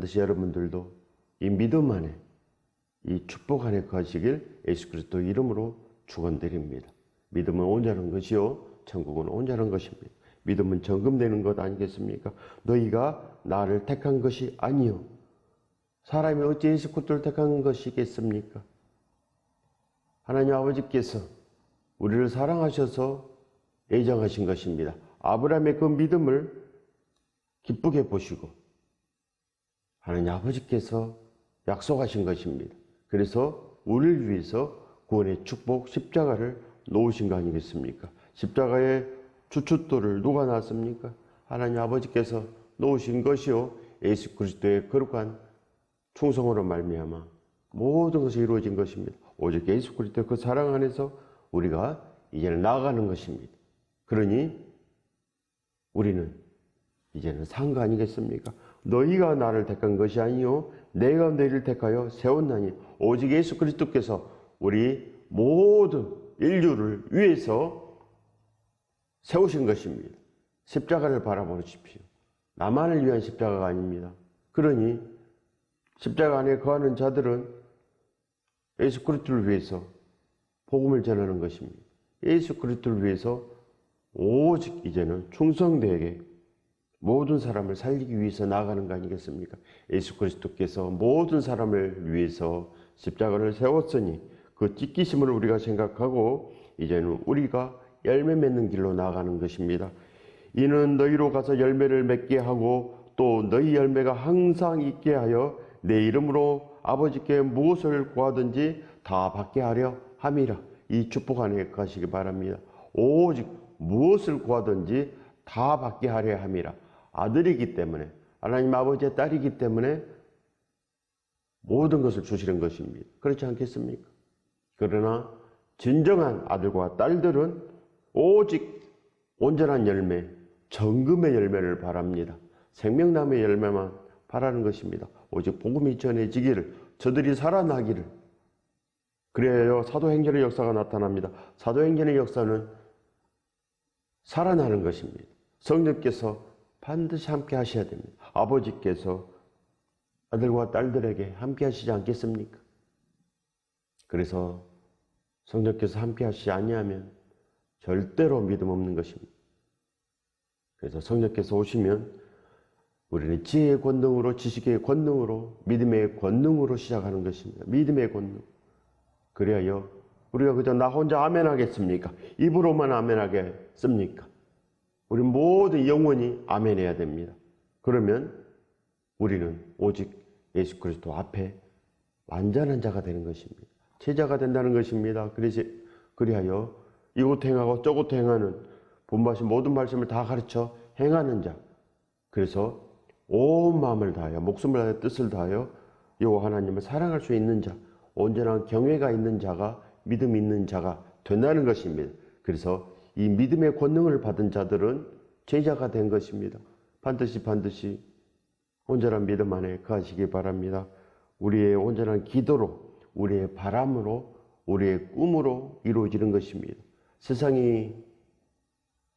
반드시 여러분들도 이 믿음 안에, 이 축복 안에 거하시길 예수 그리스도 이름으로 축원드립니다. 믿음은 온전한 것이요 천국은 온전한 것입니다. 믿음은 정금되는 것 아니겠습니까? 너희가 나를 택한 것이 아니요 사람이 어찌 예수 그리스도를 택한 것이겠습니까? 하나님 아버지께서 우리를 사랑하셔서 애정하신 것입니다. 아브라함의 그 믿음을 기쁘게 보시고 하나님 아버지께서 약속하신 것입니다. 그래서 우리를 위해서 구원의 축복 십자가를 놓으신 거 아니겠습니까? 십자가의 주춧돌을 누가 놨습니까? 하나님 아버지께서 놓으신 것이요 예수 그리스도의 거룩한 충성으로 말미암아 모든 것이 이루어진 것입니다. 오직 예수 그리스도의 그 사랑 안에서 우리가 이제는 나아가는 것입니다. 그러니 우리는 이제는 산 거 아니겠습니까? 너희가 나를 택한 것이 아니요 내가 너희를 택하여 세웠나니 오직 예수 그리스도께서 우리 모든 인류를 위해서 세우신 것입니다. 십자가를 바라보십시오. 나만을 위한 십자가가 아닙니다. 그러니 십자가 안에 거하는 자들은 예수 그리스도를 위해서 복음을 전하는 것입니다. 예수 그리스도를 위해서 오직 이제는 충성되게 모든 사람을 살리기 위해서 나아가는 거 아니겠습니까? 예수 그리스도께서 모든 사람을 위해서 십자가를 세웠으니 그 찢기심을 우리가 생각하고 이제는 우리가 열매 맺는 길로 나아가는 것입니다. 이는 너희로 가서 열매를 맺게 하고 또 너희 열매가 항상 있게 하여 내 이름으로 아버지께 무엇을 구하든지 다 받게 하려 함이라. 이 축복 안에 가시기 바랍니다. 오직 무엇을 구하든지 다 받게 하려 함이라. 아들이기 때문에 하나님 아버지의 딸이기 때문에 모든 것을 주시는 것입니다. 그렇지 않겠습니까? 그러나 진정한 아들과 딸들은 오직 온전한 열매, 정금의 열매를 바랍니다. 생명나무의 열매만 바라는 것입니다. 오직 복음이 전해지기를, 저들이 살아나기를. 그래야 사도행전의 역사가 나타납니다. 사도행전의 역사는 살아나는 것입니다. 성령께서 반드시 함께 하셔야 됩니다. 아버지께서 아들과 딸들에게 함께 하시지 않겠습니까? 그래서 성령께서 함께 하시지 아니하면 절대로 믿음 없는 것입니다. 그래서 성령께서 오시면 우리는 지혜의 권능으로, 지식의 권능으로, 믿음의 권능으로 시작하는 것입니다. 믿음의 권능. 그래야 우리가 그저 나 혼자 아멘 하겠습니까? 입으로만 아멘 하겠습니까? 우리 모든 영혼이 아멘 해야 됩니다. 그러면 우리는 오직 예수 그리스도 앞에 완전한 자가 되는 것입니다. 제자가 된다는 것입니다. 그리하여 이곳 행하고 저곳 행하는 본받으신 모든 말씀을 다 가르쳐 행하는 자. 그래서 온 마음을 다하여 목숨을 다하여 뜻을 다하여 여호와 하나님을 사랑할 수 있는 자, 온전한 경외가 있는 자가 믿음 있는 자가 된다는 것입니다. 그래서 이 믿음의 권능을 받은 자들은 제자가 된 것입니다. 반드시 온전한 믿음 안에 거하시기 바랍니다. 우리의 온전한 기도로, 우리의 바람으로, 우리의 꿈으로 이루어지는 것입니다. 세상이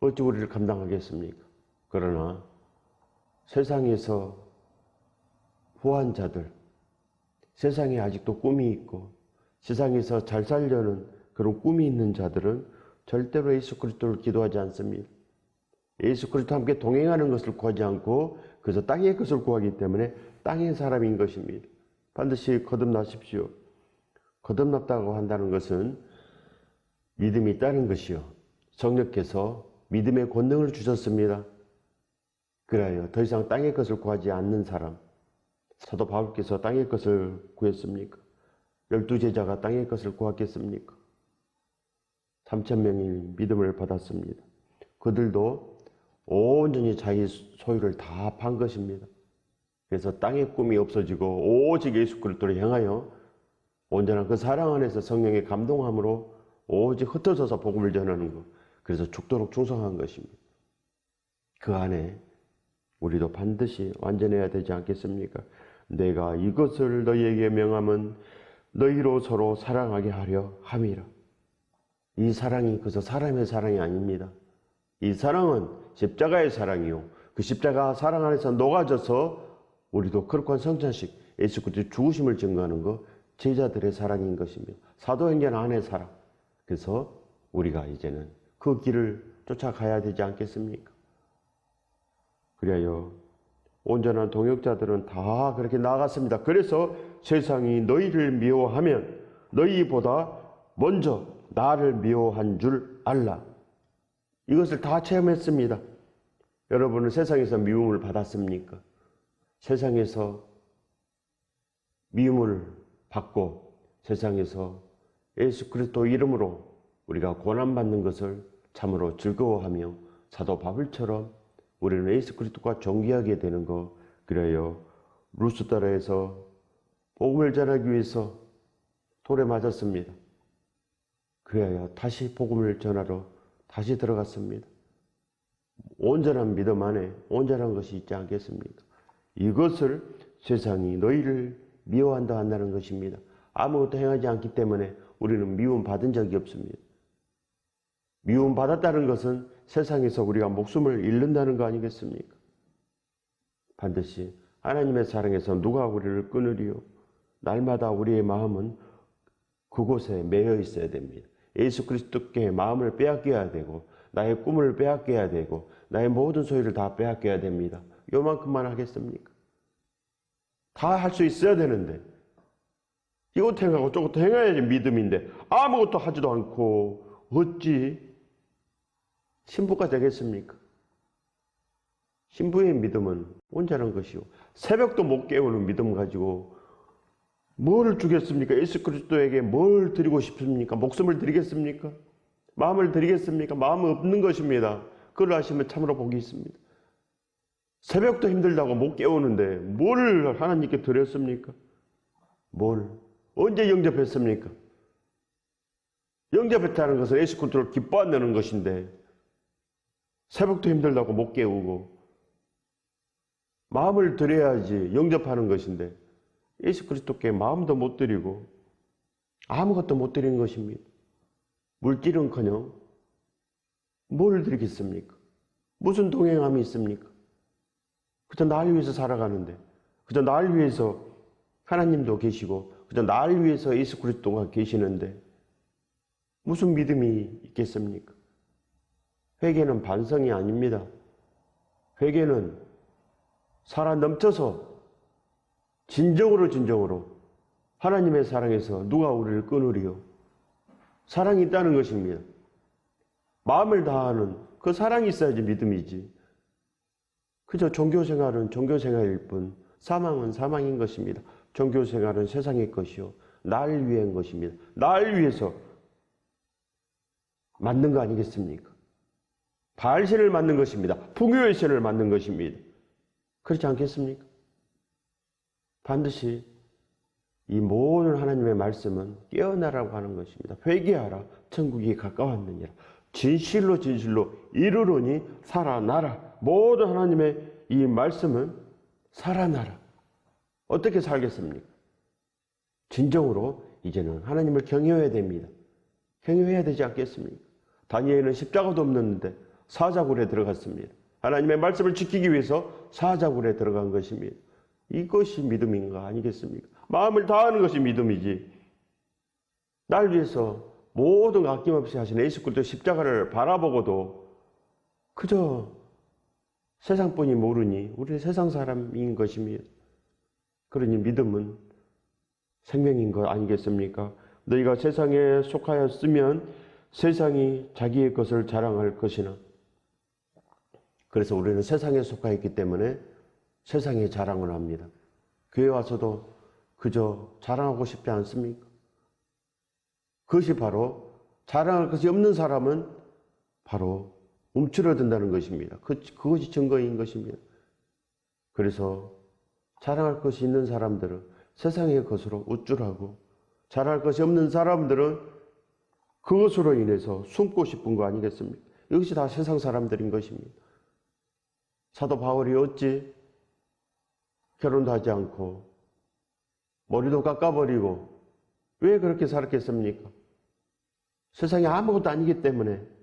어찌 우리를 감당하겠습니까? 그러나 세상에서 후한 자들, 세상에 아직도 꿈이 있고 세상에서 잘 살려는 그런 꿈이 있는 자들은 절대로 예수 그리스도를 기도하지 않습니다. 예수 그리스도와 함께 동행하는 것을 구하지 않고 그래서 땅의 것을 구하기 때문에 땅의 사람인 것입니다. 반드시 거듭나십시오. 거듭났다고 한다는 것은 믿음이 있다는 것이요. 성령께서 믿음의 권능을 주셨습니다. 그래야 더 이상 땅의 것을 구하지 않는 사람. 사도 바울께서 땅의 것을 구했습니까? 12제자가 땅의 것을 구했겠습니까? 3,000명이 믿음을 받았습니다. 그들도 온전히 자기 소유를 다 판 것입니다. 그래서 땅의 꿈이 없어지고 오직 예수 그리스도를 향하여 온전한 그 사랑 안에서 성령의 감동함으로 오직 흩어져서 복음을 전하는 것. 그래서 죽도록 충성한 것입니다. 그 안에 우리도 반드시 완전해야 되지 않겠습니까? 내가 이것을 너희에게 명함은 너희로 서로 사랑하게 하려 함이라. 이 사랑이 그저 사람의 사랑이 아닙니다. 이 사랑은 십자가의 사랑이요. 그 십자가 사랑 안에서 녹아져서 우리도 거룩한 성찬식, 예수 그리스도의 죽으심을 증거하는 것, 제자들의 사랑인 것이며 사도행전 안의 사랑. 그래서 우리가 이제는 그 길을 쫓아가야 되지 않겠습니까? 그래요. 온전한 동역자들은 다 그렇게 나아갔습니다. 그래서 세상이 너희를 미워하면 너희보다 먼저 나를 미워한 줄 알라. 이것을 다 체험했습니다. 여러분은 세상에서 미움을 받았습니까? 세상에서 미움을 받고 세상에서 예수 그리스도 이름으로 우리가 고난받는 것을 참으로 즐거워하며 사도 바울처럼 우리는 예수 그리스도가 존귀하게 되는 거. 그래요. 루스드라에서 복음을 전하기 위해서 돌에 맞았습니다. 그래야 다시 복음을 전하러 다시 들어갔습니다. 온전한 믿음 안에 온전한 것이 있지 않겠습니까? 이것을 세상이 너희를 미워한다 한다는 것입니다. 아무것도 행하지 않기 때문에 우리는 미움 받은 적이 없습니다. 미움 받았다는 것은 세상에서 우리가 목숨을 잃는다는 거 아니겠습니까? 반드시 하나님의 사랑에서 누가 우리를 끊으리요? 날마다 우리의 마음은 그곳에 매여 있어야 됩니다. 예수 그리스도께 마음을 빼앗겨야 되고 나의 꿈을 빼앗겨야 되고 나의 모든 소유를 다 빼앗겨야 됩니다. 요만큼만 하겠습니까? 다 할 수 있어야 되는데 이것 행하고 저것 행해야지 믿음인데 아무것도 하지도 않고 어찌 신부가 되겠습니까? 신부의 믿음은 온전한 것이요. 새벽도 못 깨우는 믿음 가지고 뭘 주겠습니까? 예수 그리스도에게 뭘 드리고 싶습니까? 목숨을 드리겠습니까? 마음을 드리겠습니까? 마음은 없는 것입니다. 그걸 하시면 참으로 복이 있습니다. 새벽도 힘들다고 못 깨우는데 뭘 하나님께 드렸습니까? 뭘? 언제 영접했습니까? 영접했다는 것은 예수 그리스도를 기뻐한다는 것인데 새벽도 힘들다고 못 깨우고 마음을 드려야지 영접하는 것인데 예수 그리스도께 마음도 못 드리고 아무것도 못 드리는 것입니다. 물질은커녕 뭘 드리겠습니까? 무슨 동행함이 있습니까? 그저 날 위해서 살아가는데 그저 날 위해서 하나님도 계시고 그저 날 위해서 예수 그리스도가 계시는데 무슨 믿음이 있겠습니까? 회개는 반성이 아닙니다. 회개는 살아 넘쳐서 진정으로 하나님의 사랑에서 누가 우리를 끊으리요? 사랑이 있다는 것입니다. 마음을 다하는 그 사랑이 있어야지 믿음이지. 그저 종교생활은 종교생활일 뿐 사망은 사망인 것입니다. 종교생활은 세상의 것이요. 날 위한 것입니다. 날 위해서 만든 거 아니겠습니까? 바알신을 만든 것입니다. 풍요의 신을 만든 것입니다. 그렇지 않겠습니까? 반드시 이 모든 하나님의 말씀은 깨어나라고 하는 것입니다. 회개하라. 천국이 가까웠느니라. 진실로 이르노니 살아나라. 모든 하나님의 이 말씀은 살아나라. 어떻게 살겠습니까? 진정으로 이제는 하나님을 경외해야 됩니다. 경외해야 되지 않겠습니까? 다니엘은 십자가도 없는데 사자굴에 들어갔습니다. 하나님의 말씀을 지키기 위해서 사자굴에 들어간 것입니다. 이것이 믿음인가 아니겠습니까? 마음을 다하는 것이 믿음이지. 날 위해서 모든 거 아낌없이 하신 예수 그리스도 십자가를 바라보고도 그저 세상뿐이 모르니 우리는 세상 사람인 것입니다. 그러니 믿음은 생명인 것 아니겠습니까? 너희가 세상에 속하였으면 세상이 자기의 것을 자랑할 것이나 그래서 우리는 세상에 속하였기 때문에 세상에 자랑을 합니다. 교회 와서도 그저 자랑하고 싶지 않습니까? 그것이 바로 자랑할 것이 없는 사람은 바로 움츠러든다는 것입니다. 그것이 증거인 것입니다. 그래서 자랑할 것이 있는 사람들은 세상의 것으로 우쭐하고 자랑할 것이 없는 사람들은 그것으로 인해서 숨고 싶은 거 아니겠습니까? 이것이 다 세상 사람들인 것입니다. 사도 바울이 어찌 결혼도 하지 않고 머리도 깎아버리고 왜 그렇게 살았겠습니까? 세상에 아무것도 아니기 때문에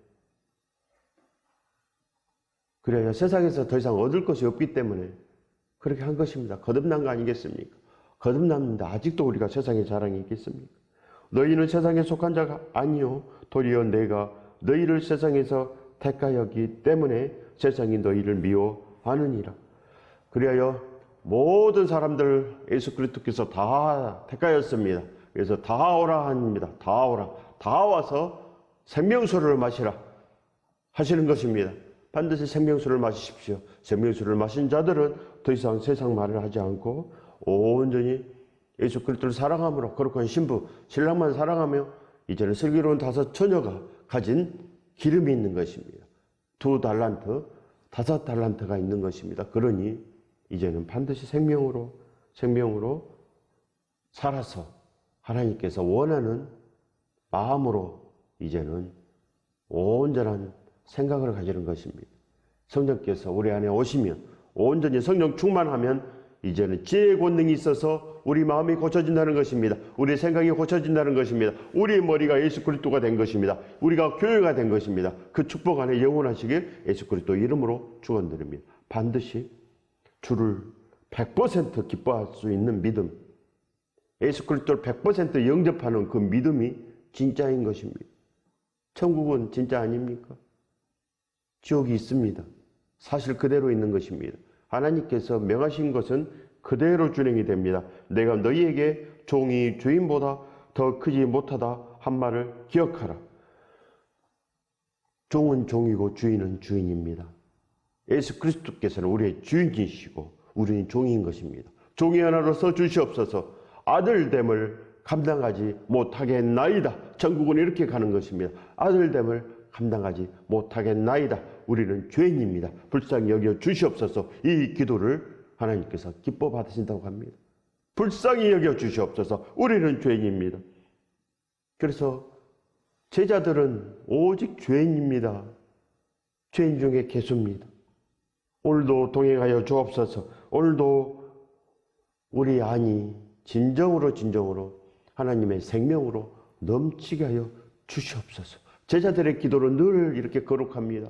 그래야 세상에서 더 이상 얻을 것이 없기 때문에 그렇게 한 것입니다. 거듭난 거 아니겠습니까? 거듭났는데 아직도 우리가 세상의 자랑이 있겠습니까? 너희는 세상에 속한 자가 아니요 도리어 내가 너희를 세상에서 택하였기 때문에 세상이 너희를 미워하느니라. 그리하여 모든 사람들 예수 그리스도께서 다 택하였습니다. 그래서 다 오라 합니다. 다 오라. 다 와서 생명수를 마시라 하시는 것입니다. 반드시 생명수를 마시십시오. 생명수를 마신 자들은 더 이상 세상 말을 하지 않고 온전히 예수 그리스도를 사랑함으로 거룩한 신부, 신랑만 사랑하며 이제는 슬기로운 5 처녀가 가진 기름이 있는 것입니다. 2 달란트, 5 달란트가 있는 것입니다. 그러니 이제는 반드시 생명으로 살아서 하나님께서 원하는 마음으로 이제는 온전한 생각을 가지는 것입니다. 성령께서 우리 안에 오시면 온전히 성령 충만하면 이제는 지혜의 권능이 있어서 우리 마음이 고쳐진다는 것입니다. 우리 생각이 고쳐진다는 것입니다. 우리 머리가 예수 그리스도가 된 것입니다. 우리가 교회가 된 것입니다. 그 축복 안에 영원하시길 예수 그리스도 이름으로 축원드립니다. 반드시 주를 100% 기뻐할 수 있는 믿음, 예수 그리스도를 100% 영접하는 그 믿음이 진짜인 것입니다. 천국은 진짜 아닙니까? 지옥이 있습니다. 사실 그대로 있는 것입니다. 하나님께서 명하신 것은 그대로 준행이 됩니다. 내가 너희에게 종이 주인보다 더 크지 못하다 한 말을 기억하라. 종은 종이고 주인은 주인입니다. 예수 그리스도께서는 우리의 주인이시고 우리는 종인 것입니다. 종이 하나로서 주시옵소서. 아들됨을 감당하지 못하겠나이다. 천국은 이렇게 가는 것입니다. 아들됨을 감당하지 못하겠나이다. 우리는 죄인입니다. 불쌍히 여겨 주시옵소서. 이 기도를 하나님께서 기뻐 받으신다고 합니다. 불쌍히 여겨 주시옵소서. 우리는 죄인입니다. 그래서 제자들은 오직 죄인입니다. 죄인 중에 개수입니다. 오늘도 동행하여 주옵소서. 오늘도 우리 안이 진정으로 하나님의 생명으로 넘치게 하여 주시옵소서. 제자들의 기도는 늘 이렇게 거룩합니다.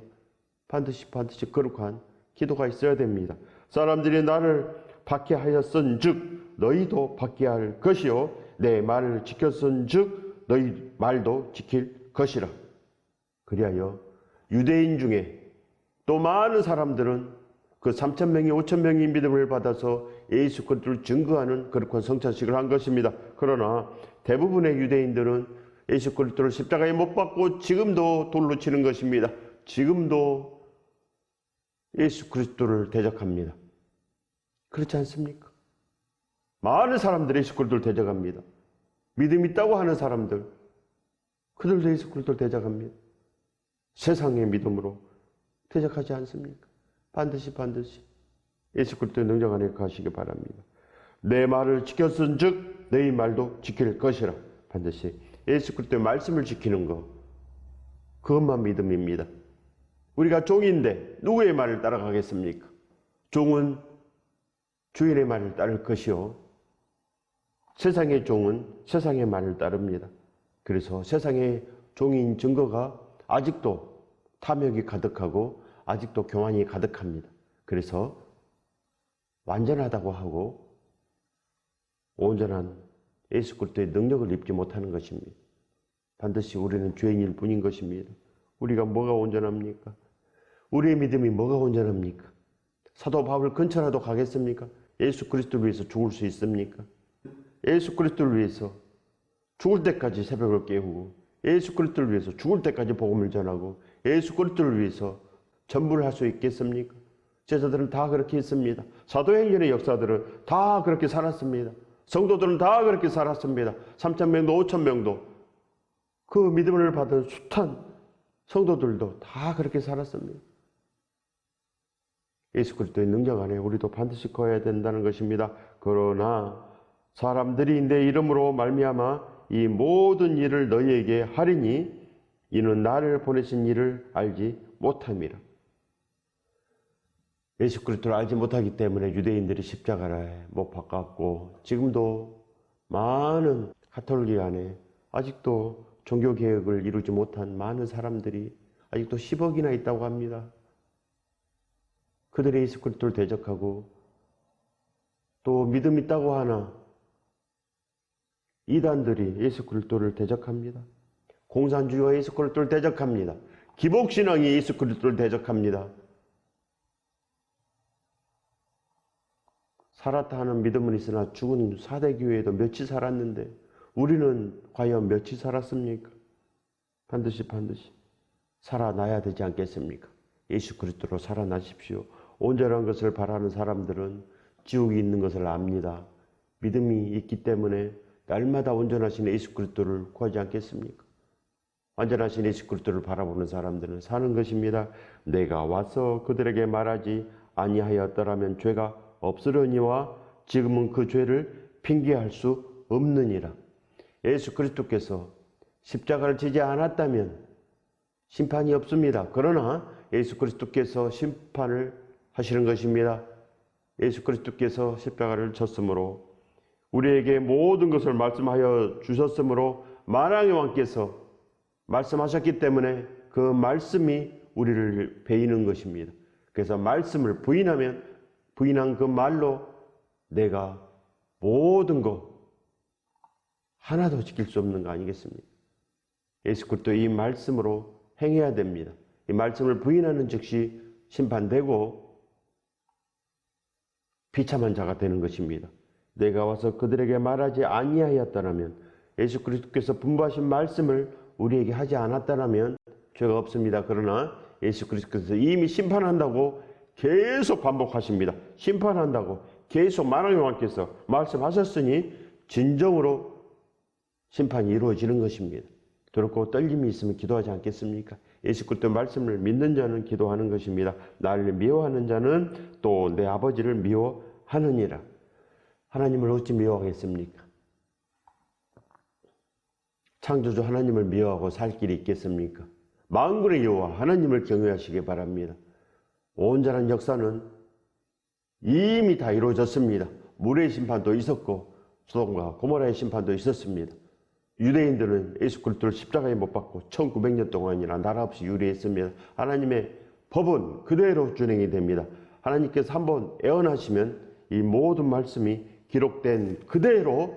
반드시 거룩한 기도가 있어야 됩니다. 사람들이 나를 박해하였은즉 너희도 박해할 것이요 내 말을 지켰은즉 너희 말도 지킬 것이라. 그리하여 유대인 중에 또 많은 사람들은 그 3,000명이 5,000명이 믿음을 받아서 예수 그리스도를 증거하는 거룩한 성찬식을 한 것입니다. 그러나 대부분의 유대인들은 예수 그리스도를 십자가에 못 박고 지금도 돌로 치는 것입니다. 지금도 예수 그리스도를 대적합니다. 그렇지 않습니까? 많은 사람들이 예수 그리스도를 대적합니다. 믿음 있다고 하는 사람들, 그들도 예수 그리스도를 대적합니다. 세상의 믿음으로 대적하지 않습니까? 반드시 예수 그리스도의 능력 안에 가시기 바랍니다. 내 말을 지켰은즉 너희 말도 지킬 것이라. 반드시 예수 그리스도의 말씀을 지키는 것, 그것만 믿음입니다. 우리가 종인데 누구의 말을 따라가겠습니까? 종은 주인의 말을 따를 것이요 세상의 종은 세상의 말을 따릅니다. 그래서 세상의 종인 증거가 아직도 탐욕이 가득하고 아직도 교만이 가득합니다. 그래서 완전하다고 하고 온전한 예수 그리스도의 능력을 입지 못하는 것입니다. 반드시 우리는 죄인일 뿐인 것입니다. 우리가 뭐가 온전합니까? 우리의 믿음이 뭐가 온전합니까? 사도 바울 근처라도 가겠습니까? 예수 그리스도를 위해서 죽을 수 있습니까? 예수 그리스도를 위해서 죽을 때까지 새벽을 깨우고 예수 그리스도를 위해서 죽을 때까지 복음을 전하고 예수 그리스도를 위해서 전부를 할 수 있겠습니까? 제자들은 다 그렇게 했습니다. 사도행전의 역사들은 다 그렇게 살았습니다. 성도들은 다 그렇게 살았습니다. 3,000명도 5,000명도 그 믿음을 받은 숱한 성도들도 다 그렇게 살았습니다. 예수 그리스도의 능력 안에 우리도 반드시 거해야 된다는 것입니다. 그러나 사람들이 내 이름으로 말미암아 이 모든 일을 너희에게 하리니 이는 나를 보내신 이를 알지 못함이라. 예수 그리스도를 알지 못하기 때문에 유대인들이 십자가에 못 박았고 지금도 많은 가톨릭 안에 아직도 종교개혁을 이루지 못한 많은 사람들이 아직도 10억이나 있다고 합니다. 그들이 예수 그리스도를 대적하고 또 믿음 있다고 하나 이단들이 예수 그리스도를 대적합니다. 공산주의와 예수 그리스도를 대적합니다. 기복신앙이 예수 그리스도를 대적합니다. 살았다 하는 믿음은 있으나 죽은 사대교회에도 며칠 살았는데 우리는 과연 며칠 살았습니까? 반드시 살아나야 되지 않겠습니까? 예수 그리스도로 살아나십시오. 온전한 것을 바라는 사람들은 지옥이 있는 것을 압니다. 믿음이 있기 때문에 날마다 온전하신 예수 그리스도를 구하지 않겠습니까? 완전하신 예수 그리스도를 바라보는 사람들은 사는 것입니다. 내가 와서 그들에게 말하지 아니하였더라면 죄가 없으려니와 지금은 그 죄를 핑계할 수 없느니라. 예수 그리스도께서 십자가를 지지 않았다면 심판이 없습니다. 그러나 예수 그리스도께서 심판을 하시는 것입니다. 예수 그리스도께서 십자가를 졌으므로 우리에게 모든 것을 말씀하여 주셨으므로 만왕의 왕께서 말씀하셨기 때문에 그 말씀이 우리를 배이는 것입니다. 그래서 말씀을 부인한 그 말로 내가 모든 것 하나도 지킬 수 없는 거 아니겠습니까? 예수 그리스도 이 말씀으로 행해야 됩니다. 이 말씀을 부인하는 즉시 심판되고 비참한 자가 되는 것입니다. 내가 와서 그들에게 말하지 아니하였더라면 예수 그리스도께서 분부하신 말씀을 우리에게 하지 않았더라면 죄가 없습니다. 그러나 예수 그리스도께서 이미 심판한다고 계속 반복하십니다. 심판한다고 계속 만왕의 왕께서 말씀하셨으니 진정으로 심판이 이루어지는 것입니다. 두렵고 떨림이 있으면 기도하지 않겠습니까? 예수 그리스도 말씀을 믿는 자는 기도하는 것입니다. 나를 미워하는 자는 또 내 아버지를 미워하느니라. 하나님을 어찌 미워하겠습니까? 창조주 하나님을 미워하고 살 길이 있겠습니까? 만군의 여호와 하나님을 경외하시기 바랍니다. 온전한 역사는 이미 다 이루어졌습니다. 물의 심판도 있었고 소돔과 고모라의 심판도 있었습니다. 유대인들은 예수 그리스도를 십자가에 못 박고 1900년 동안이나 나라 없이 유리했습니다. 하나님의 법은 그대로 준행이 됩니다. 하나님께서 한번 애언하시면 이 모든 말씀이 기록된 그대로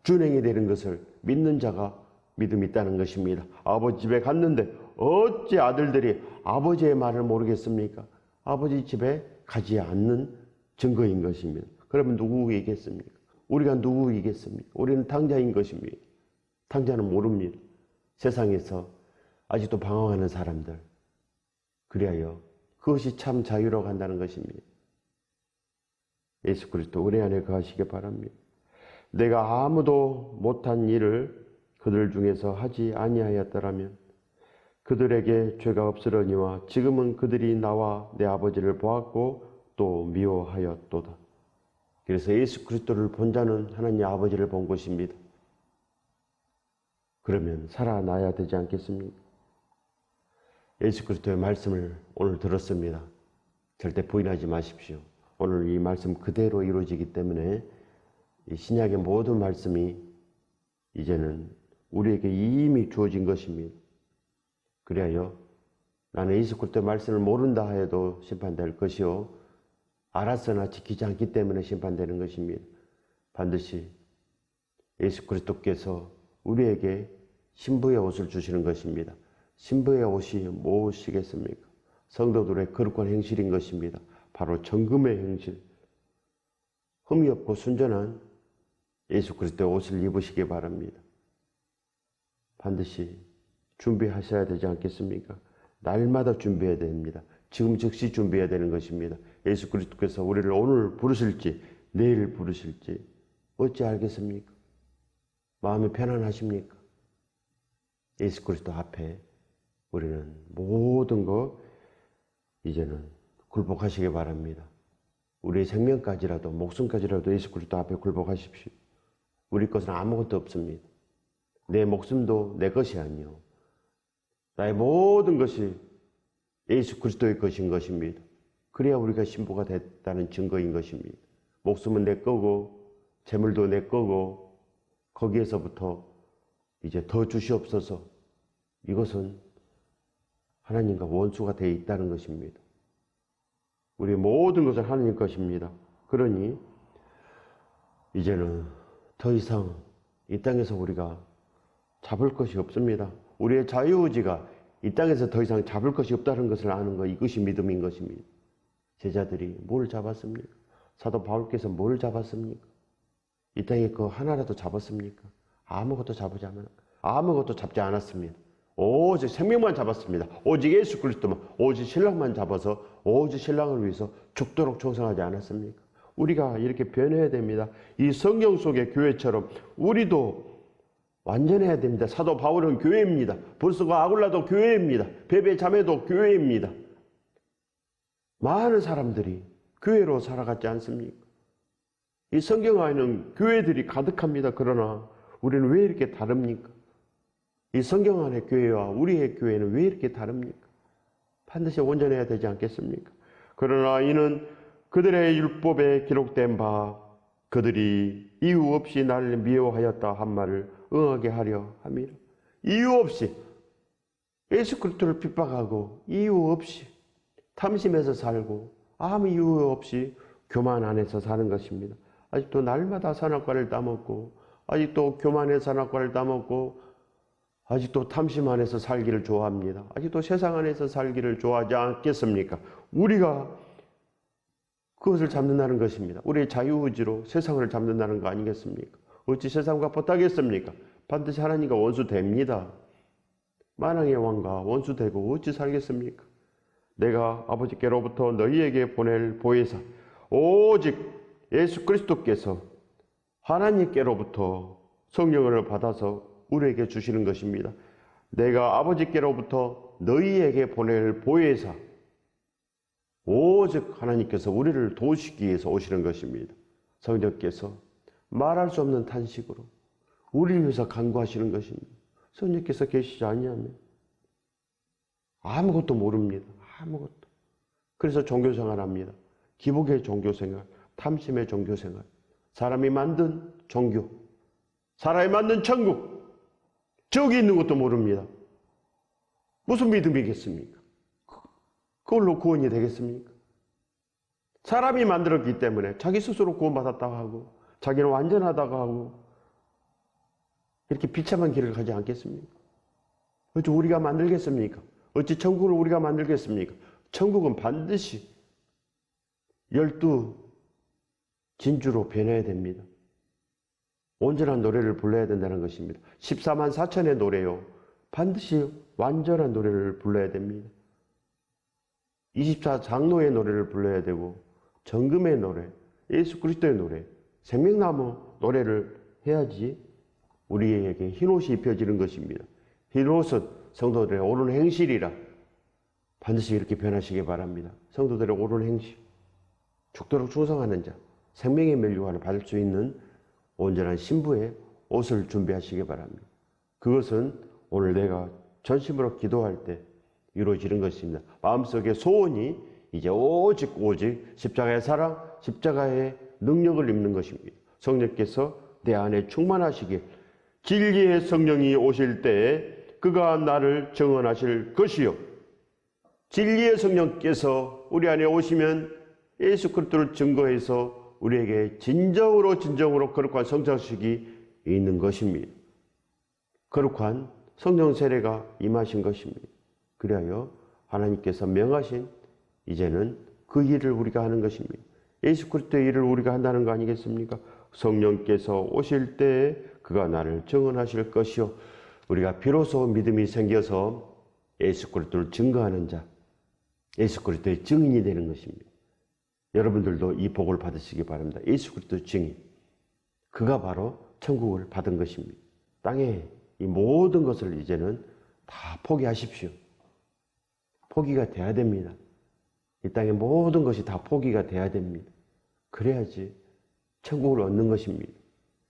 준행이 되는 것을 믿는 자가 믿음이 있다는 것입니다. 아버지 집에 갔는데 어찌 아들들이 아버지의 말을 모르겠습니까? 아버지 집에 가지 않는 증거인 것입니다. 그러면 누구이겠습니까? 우리가 누구이겠습니까? 우리는 탕자인 것입니다. 탕자는 모릅니다. 세상에서 아직도 방황하는 사람들. 그리하여 그것이 참 자유로 간다는 것입니다. 예수 그리스도 우리 안에 거하시기 바랍니다. 내가 아무도 못한 일을 그들 중에서 하지 아니하였더라면 그들에게 죄가 없으려니와 지금은 그들이 나와 내 아버지를 보았고 또 미워하였도다. 그래서 예수 그리스도를 본 자는 하나님 아버지를 본 것입니다. 그러면 살아나야 되지 않겠습니까? 예수 그리스도의 말씀을 오늘 들었습니다. 절대 부인하지 마십시오. 오늘 이 말씀 그대로 이루어지기 때문에 이 신약의 모든 말씀이 이제는 우리에게 이미 주어진 것입니다. 그리하여 나는 예수 그리스도의 말씀을 모른다 해도 심판될 것이요 알았으나 지키지 않기 때문에 심판되는 것입니다. 반드시 예수 그리스도께서 우리에게 신부의 옷을 주시는 것입니다. 신부의 옷이 무엇이겠습니까? 성도들의 거룩한 행실인 것입니다. 바로 정금의 행실, 흠이 없고 순전한 예수 그리스도의 옷을 입으시기 바랍니다. 반드시 준비하셔야 되지 않겠습니까? 날마다 준비해야 됩니다. 지금 즉시 준비해야 되는 것입니다. 예수 그리스도께서 우리를 오늘 부르실지 내일 부르실지 어찌 알겠습니까? 마음이 편안하십니까? 예수 그리스도 앞에 우리는 모든 것 이제는 굴복하시기 바랍니다. 우리의 생명까지라도 목숨까지라도 예수 그리스도 앞에 굴복하십시오. 우리 것은 아무것도 없습니다. 내 목숨도 내 것이 아니요 나의 모든 것이 예수 그리스도의 것인 것입니다. 그래야 우리가 신부가 됐다는 증거인 것입니다. 목숨은 내 거고 재물도 내 거고 거기에서부터 이제 더 주시옵소서. 이것은 하나님과 원수가 되어 있다는 것입니다. 우리 모든 것은 하나님 것입니다. 그러니 이제는 더 이상 이 땅에서 우리가 잡을 것이 없습니다. 우리의 자유의지가 이 땅에서 더 이상 잡을 것이 없다는 것을 아는 것, 이것이 믿음인 것입니다. 제자들이 뭘 잡았습니까? 사도 바울께서 뭘 잡았습니까? 이 땅에 그 하나라도 잡았습니까? 아무것도 잡지 않았습니다. 오직 생명만 잡았습니다. 오직 예수 그리스도만, 오직 신랑만 잡아서 오직 신랑을 위해서 죽도록 충성하지 않았습니까? 우리가 이렇게 변해야 됩니다. 이 성경 속의 교회처럼 우리도 완전해야 됩니다. 사도 바울은 교회입니다. 불스가 아굴라도 교회입니다. 베베 자매도 교회입니다. 많은 사람들이 교회로 살아갔지 않습니까? 이 성경 안에는 교회들이 가득합니다. 그러나 우리는 왜 이렇게 다릅니까? 이 성경 안의 교회와 우리의 교회는 왜 이렇게 다릅니까? 반드시 온전해야 되지 않겠습니까? 그러나 이는 그들의 율법에 기록된 바 그들이 이유 없이 나를 미워하였다 한 말을 응하게 하려 함이라. 이유 없이 예수 그리스도를 핍박하고 이유 없이 탐심해서 살고 아무 이유 없이 교만 안에서 사는 것입니다. 아직도 날마다 선악과를 따먹고 아직도 교만의 선악과를 따먹고 아직도 탐심 안에서 살기를 좋아합니다. 아직도 세상 안에서 살기를 좋아하지 않겠습니까? 우리가 그것을 잡는다는 것입니다. 우리의 자유의지로 세상을 잡는다는 거 아니겠습니까? 어찌 세상과 못하겠습니까? 반드시 하나님과 원수됩니다. 만왕의 왕과 원수되고 어찌 살겠습니까? 내가 아버지께로부터 너희에게 보낼 보혜사 오직 예수 그리스도께서 하나님께로부터 성령을 받아서 우리에게 주시는 것입니다. 내가 아버지께로부터 너희에게 보낼 보혜사 오직 하나님께서 우리를 도우시기 위해서 오시는 것입니다. 성령께서 말할 수 없는 탄식으로 우리를 위해서 간구하시는 것입니다. 성령께서 계시지 아니하면 아무것도 모릅니다. 아무것도. 그래서 종교생활 합니다. 기복의 종교생활, 탐심의 종교생활, 사람이 만든 종교, 사람이 만든 천국, 저기 있는 것도 모릅니다. 무슨 믿음이겠습니까? 그걸로 구원이 되겠습니까? 사람이 만들었기 때문에 자기 스스로 구원받았다고 하고 자기는 완전하다고 하고 이렇게 비참한 길을 가지 않겠습니까? 어찌 우리가 만들겠습니까? 어찌 천국을 우리가 만들겠습니까? 천국은 반드시 12 진주로 변해야 됩니다. 온전한 노래를 불러야 된다는 것입니다. 14만 4천의 노래요. 반드시 완전한 노래를 불러야 됩니다. 24장로의 노래를 불러야 되고 정금의 노래, 예수 그리스도의 노래, 생명나무 노래를 해야지 우리에게 흰옷이 입혀지는 것입니다. 흰옷은 성도들의 옳은 행실이라 반드시 이렇게 변하시기 바랍니다. 성도들의 옳은 행실, 죽도록 충성하는 자, 생명의 면류관을 받을 수 있는 온전한 신부의 옷을 준비하시기 바랍니다. 그것은 오늘 내가 전심으로 기도할 때 이루어지는 것입니다. 마음속의 소원이 이제 오직 십자가의 사랑, 십자가의 능력을 입는 것입니다. 성령께서 내 안에 충만하시길 진리의 성령이 오실 때에 그가 나를 증언하실 것이요. 진리의 성령께서 우리 안에 오시면 예수 그리스도를 증거해서 우리에게 진정으로 거룩한 성장식이 있는 것입니다. 거룩한 성령 세례가 임하신 것입니다. 그리하여 하나님께서 명하신 이제는 그 일을 우리가 하는 것입니다. 예수 그리스도의 일을 우리가 한다는 거 아니겠습니까? 성령께서 오실 때에 그가 나를 증언하실 것이요. 우리가 비로소 믿음이 생겨서 예수 그리스도를 증거하는 자, 예수 그리스도의 증인이 되는 것입니다. 여러분들도 이 복을 받으시기 바랍니다. 예수 그리스도의 증인. 그가 바로 천국을 받은 것입니다. 땅에 이 모든 것을 이제는 다 포기하십시오. 포기가 돼야 됩니다. 이 땅의 모든 것이 다 포기가 돼야 됩니다. 그래야지 천국을 얻는 것입니다.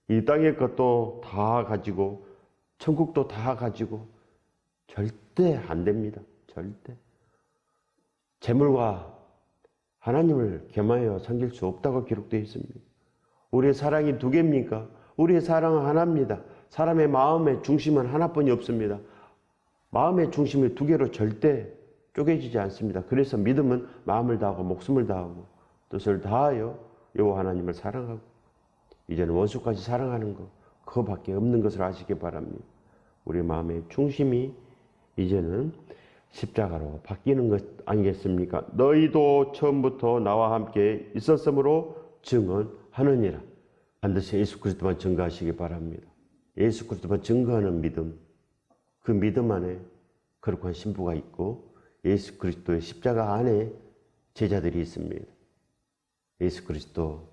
이 땅의 것도 다 가지고 천국도 다 가지고 절대 안 됩니다. 절대. 재물과 하나님을 겸하여 섬길 수 없다고 기록되어 있습니다. 우리의 사랑이 두 개입니까? 우리의 사랑은 하나입니다. 사람의 마음의 중심은 하나뿐이 없습니다. 마음의 중심이 두 개로 절대 쪼개지지 않습니다. 그래서 믿음은 마음을 다하고 목숨을 다하고 뜻을 다하여 여호와 하나님을 사랑하고 이제는 원수까지 사랑하는 것, 그거밖에 없는 것을 아시기 바랍니다. 우리 마음의 중심이 이제는 십자가로 바뀌는 것 아니겠습니까? 너희도 처음부터 나와 함께 있었으므로 증언하느니라. 반드시 예수 그리스도만 증거하시기 바랍니다. 예수 그리스도만 증거하는 믿음, 그 믿음 안에 거룩한 신부가 있고 예수 그리스도의 십자가 안에 제자들이 있습니다. 예수 그리스도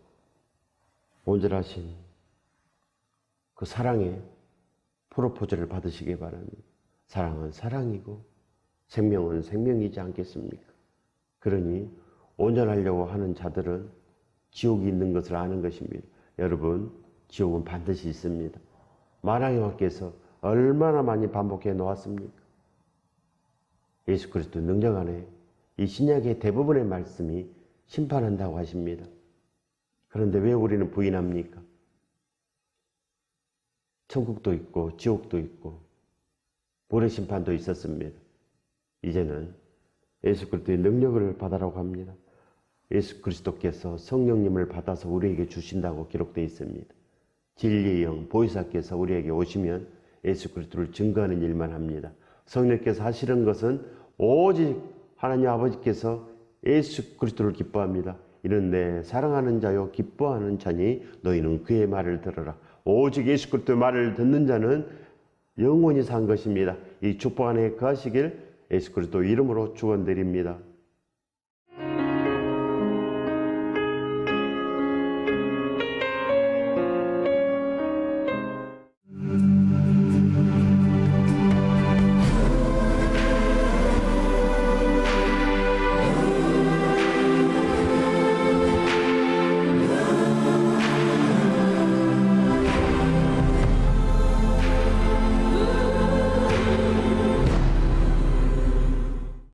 온전하신 그 사랑의 프로포즈를 받으시기 바랍니다. 사랑은 사랑이고 생명은 생명이지 않겠습니까? 그러니 온전하려고 하는 자들은 지옥이 있는 것을 아는 것입니다. 여러분, 지옥은 반드시 있습니다. 만왕의 왕께서 얼마나 많이 반복해 놓았습니까? 예수 그리스도 능력 안에 이 신약의 대부분의 말씀이 심판한다고 하십니다. 그런데 왜 우리는 부인합니까? 천국도 있고 지옥도 있고 모래심판도 있었습니다. 이제는 예수 그리스도의 능력을 받으라고 합니다. 예수 그리스도께서 성령님을 받아서 우리에게 주신다고 기록되어 있습니다. 진리의 영 보혜사께서 우리에게 오시면 예수 그리스도를 증거하는 일만 합니다. 성령께서 하시는 것은 오직 하나님 아버지께서 예수 그리스도를 기뻐합니다. 이는 내 사랑하는 자요 기뻐하는 자니 너희는 그의 말을 들어라. 오직 예수 그리스도의 말을 듣는 자는 영원히 산 것입니다. 이 축복 안에 거하시길 예수 그리스도 이름으로 축원드립니다.